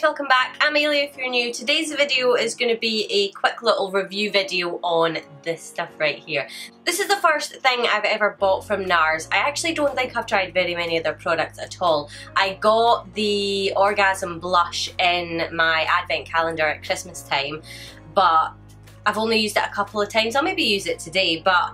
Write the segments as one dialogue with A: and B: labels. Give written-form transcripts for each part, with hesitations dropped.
A: welcome back. I'm Ailey if you're new. Today's video is going to be a quick little review video on this stuff right here. This is the first thing I've ever bought from NARS. I actually don't think I've tried very many of their products at all. I got the Orgasm Blush in my advent calendar at Christmas time, but I've only used it a couple of times. I'll maybe use it today, but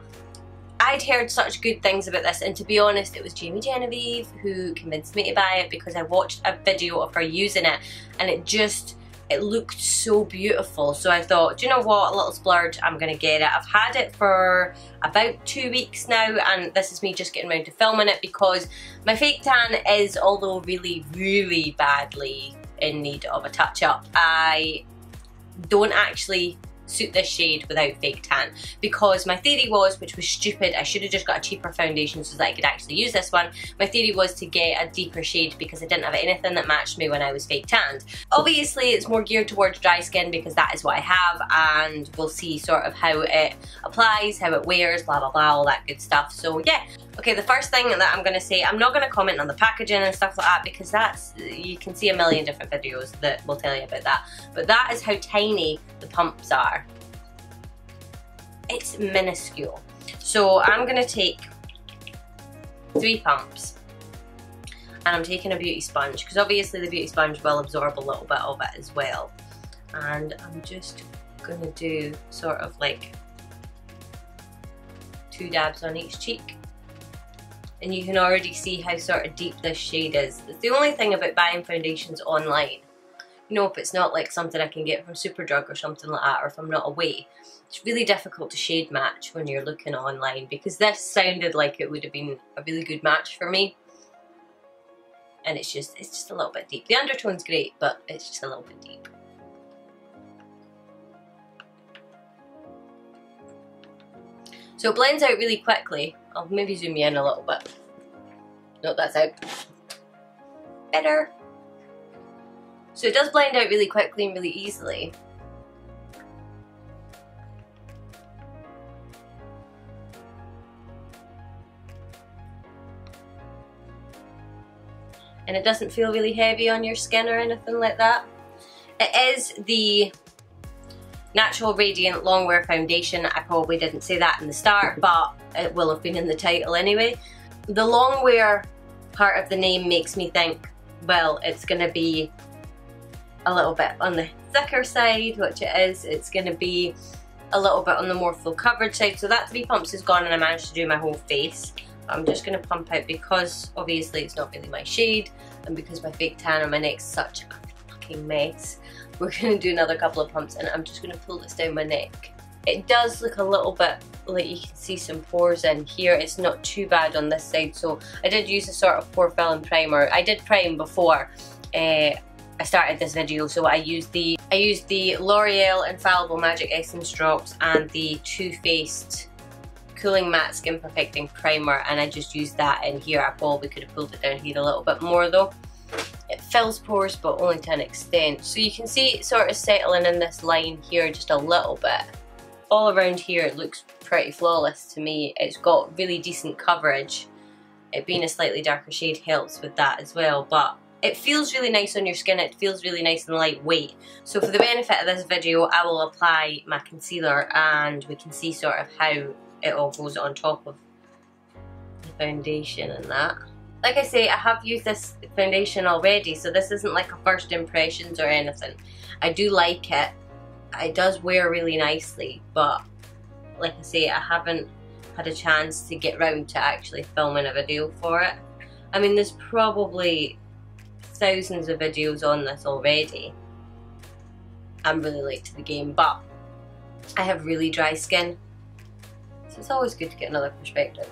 A: I'd heard such good things about this, and to be honest, it was Jamie Genevieve who convinced me to buy it because I watched a video of her using it and it looked so beautiful. So I thought, do you know what, a little splurge, I'm gonna get it. I've had it for about 2 weeks now, and this is me just getting around to filming it because my fake tan is, although really badly in need of a touch up, I don't actually suit this shade without fake tan, because my theory was, which was stupid, I should have just got a cheaper foundation so that I could actually use this one. My theory was to get a deeper shade because I didn't have anything that matched me when I was fake tanned. Obviously it's more geared towards dry skin because that is what I have, and we'll see sort of how it applies, how it wears, blah blah blah, all that good stuff. So yeah. Okay, the first thing that I'm going to say, I'm not going to comment on the packaging and stuff like that because that's, you can see a million different videos that will tell you about that. But that is how tiny the pumps are. It's minuscule. So I'm going to take 3 pumps, and I'm taking a beauty sponge because obviously the beauty sponge will absorb a little bit of it as well. And I'm just going to do sort of like 2 dabs on each cheek. And you can already see how sort of deep this shade is. It's the only thing about buying foundations online. You know, if it's not like something I can get from Superdrug or something like that, or if I'm not away, it's really difficult to shade match when you're looking online, because this sounded like it would have been a really good match for me. And it's just a little bit deep. The undertone's great, but it's just a little bit deep. So it blends out really quickly. I'll maybe zoom you in a little bit. No, that's out. Better. So it does blend out really quickly and really easily. And it doesn't feel really heavy on your skin or anything like that. It is the Natural Radiant Longwear Foundation. I probably didn't say that in the start, but it will have been in the title anyway. The Longwear part of the name makes me think, well, it's going to be a little bit on the thicker side, which it is. It's going to be a little bit on the more full coverage side. So that 3 pumps is gone and I managed to do my whole face. I'm just going to pump out because obviously it's not really my shade, and because my fake tan on my neck's such a fucking mess. We're going to do another couple of pumps, and I'm just going to pull this down my neck. It does look a little bit like you can see some pores in here. It's not too bad on this side, so I did use a sort of pore filling primer. I did prime before I started this video, so I used the L'Oreal Infallible Magic Essence Drops and the Too Faced Cooling Matte Skin Perfecting Primer, and I just used that in here. I probably could have pulled it down here a little bit more though. It fills pores, but only to an extent. So you can see it sort of settling in this line here just a little bit. All around here it looks pretty flawless to me. It's got really decent coverage. It being a slightly darker shade helps with that as well, but it feels really nice on your skin. It feels really nice and lightweight. So for the benefit of this video, I will apply my concealer and we can see sort of how it all goes on top of the foundation and that. Like I say, I have used this foundation already, so this isn't like a first impressions or anything. I do like it. It does wear really nicely, but like I say, I haven't had a chance to get round to actually filming a video for it. I mean, there's probably thousands of videos on this already. I'm really late to the game, but I have really dry skin, so it's always good to get another perspective.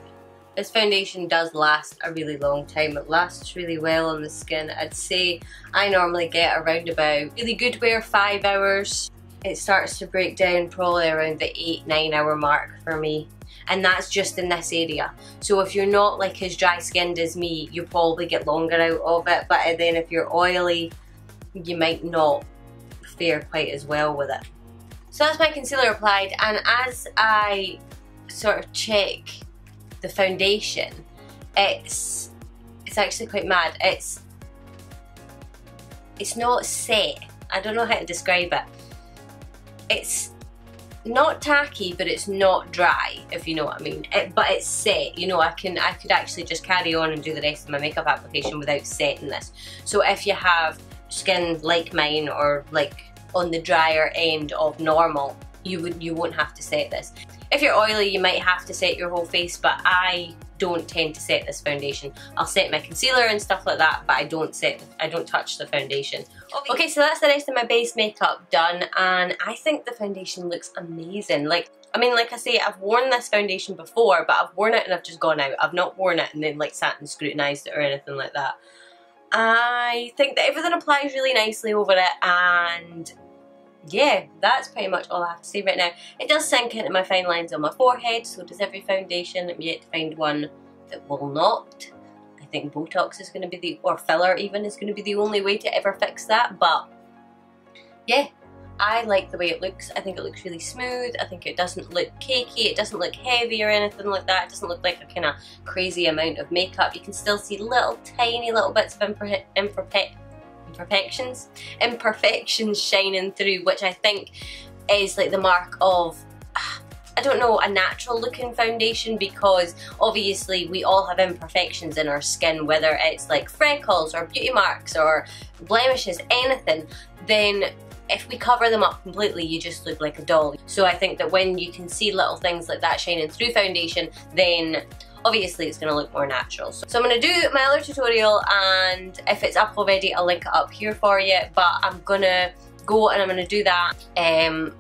A: This foundation does last a really long time. It lasts really well on the skin. I'd say I normally get around about, really good wear, 5 hours. It starts to break down probably around the 8-9 hour mark for me. And that's just in this area. So if you're not like as dry skinned as me, you probably get longer out of it. But then if you're oily, you might not fare quite as well with it. So that's my concealer applied, and as I sort of check the foundation, it's actually quite mad. It's it's not set. I don't know how to describe it. It's not tacky, but it's not dry, if you know what I mean. But it's set, you know, I could actually just carry on and do the rest of my makeup application without setting this. So if you have skin like mine, or like on the drier end of normal, you won't have to set this. If you're oily, you might have to set your whole face, but I don't tend to set this foundation. I'll set my concealer and stuff like that, but I don't touch the foundation. Okay, so that's the rest of my base makeup done, and I think the foundation looks amazing. Like, I mean, like I say, I've worn this foundation before, but I've worn it and I've just gone out. I've not worn it and then like sat and scrutinised it or anything like that. I think that everything applies really nicely over it, and yeah, that's pretty much all I have to say right now. It does sink into my fine lines on my forehead, so does every foundation. I'm yet to find one that will not. I think Botox is going to be or filler even, is going to be the only way to ever fix that, but yeah, I like the way it looks. I think it looks really smooth. I think it doesn't look cakey, it doesn't look heavy or anything like that. It doesn't look like a kind of crazy amount of makeup. You can still see tiny little bits of imperfections shining through, which I think is like the mark of, I don't know, a natural looking foundation, because obviously we all have imperfections in our skin, whether it's like freckles or beauty marks or blemishes, anything. Then if we cover them up completely, you just look like a doll. So I think that when you can see little things like that shining through foundation, then obviously it's going to look more natural. So I'm going to do my other tutorial, and if it's up already, I'll link it up here for you, but I'm going to go and I'm going to do that.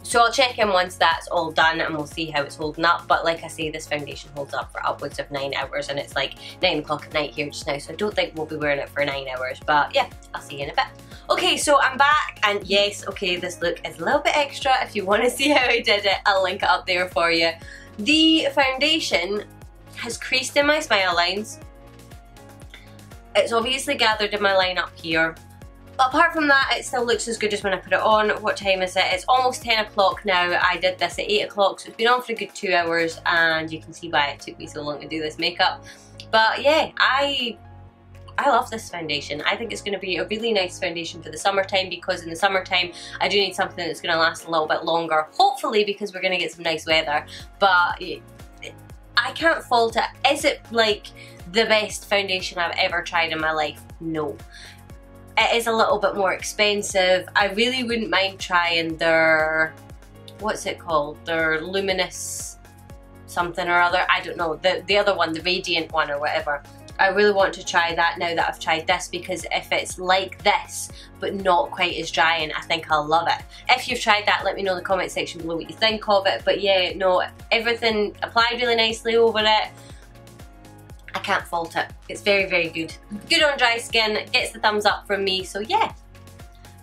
A: So I'll check in once that's all done and we'll see how it's holding up. But like I say, this foundation holds up for upwards of 9 hours, and it's like 9 o'clock at night here just now, so I don't think we'll be wearing it for 9 hours, but yeah, I'll see you in a bit. Okay, so I'm back, and yes, okay, this look is a little bit extra. If you want to see how I did it, I'll link it up there for you. The foundation has creased in my smile lines. It's obviously gathered in my line up here. But apart from that, it still looks as good as when I put it on. What time is it? It's almost 10 o'clock now. I did this at 8 o'clock, so it's been on for a good 2 hours, and you can see why it took me so long to do this makeup. But yeah, I love this foundation. I think it's going to be a really nice foundation for the summertime, because in the summertime I do need something that's going to last a little bit longer, hopefully, because we're going to get some nice weather. But I can't fault it. Is it like the best foundation I've ever tried in my life? No. It is a little bit more expensive. I really wouldn't mind trying their, what's it called? Their luminous something or other. I don't know. The other one, the radiant one or whatever. I really want to try that now that I've tried this, because if it's like this but not quite as drying, I think I'll love it. If you've tried that, let me know in the comment section below what you think of it. But yeah, no, everything applied really nicely over it. I can't fault it. It's very, very good. Good on dry skin, gets the thumbs up from me, so yeah.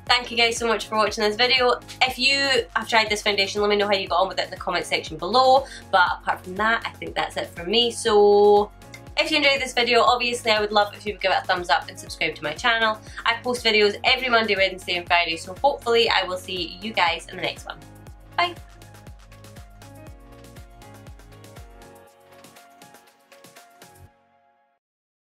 A: Thank you guys so much for watching this video. If you have tried this foundation, let me know how you got on with it in the comment section below. But apart from that, I think that's it from me. So if you enjoyed this video, obviously I would love if you would give it a thumbs up and subscribe to my channel. I post videos every Monday, Wednesday and Friday, so hopefully I will see you guys in the next one. Bye!